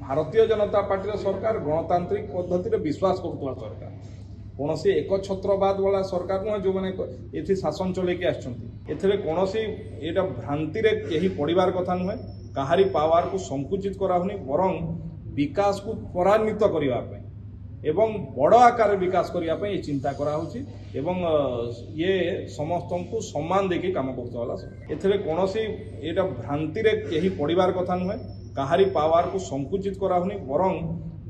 Bharatiya Janata party सरकार गणतांत्रिक पद्धति विश्वास करुवा सरकार कौन एक छत्रवाद वाला सरकार नुह जो मैंने ये शासन चलैकी आसर कौन यहाँ भ्रांति कहीं पड़ार कथा नुहे कहारी पावर को संकुचित कराऊनी बरं विकास को त्वरान्वित करने एवं बड़ आकार विकास करने ये चिंता कराऊँगी एवं ये समस्त को सम्मान देकी काम कर कौन यहाँ भ्रांति कहीं पड़ार कथा नुहे कहारी पावर को संकुचित कराऊनी बरं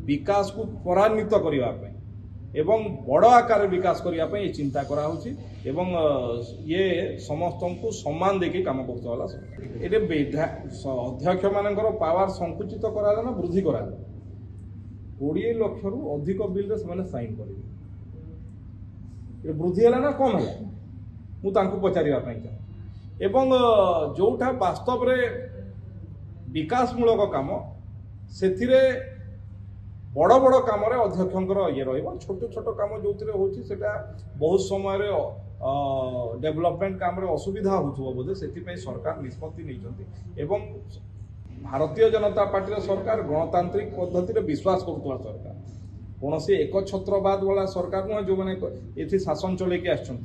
विकास को त्वरान्वित करने एवं बड़ आकार विकास करने ये चिंता कराऊँगी एवं ये समस्त को सम्मान देकी काम कर अध्यक्ष मान पावर संकुचित करा ना वृद्धि करा 20 लाख रु अधिक बिल से साइन करेंगे वृद्धि है ना कम है मुझे पचारे एवं जोटा वास्तव रे विकासमूलक काम से बड़ बड़ कम अध्यक्षर ये छोट छोट कम जो होता बहुत समय डेवलपमेंट काम असुविधा हो बोधे से सरकार निष्पत्ति नहीं एवं भारतीय जनता पार्टी सरकार गणतांत्रिक पद्धति विश्वास करुवा सरकार कौन एक छत्रवाद वाला सरकार नुह जो मैंने ये शासन चलैकी आसर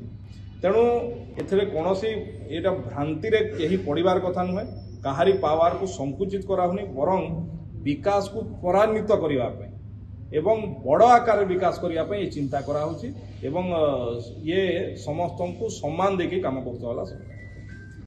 तेणु ए कौन यहाँ भ्रांति कहीं पड़ार कथा नुहे कहारी पावर को संकुचित कराऊनी बरं विकास को त्वरान्वित करने एवं बड़ आकार विकास करने ये चिंता कराऊँगी एवं ये समस्त को सम्मान देकी काम कर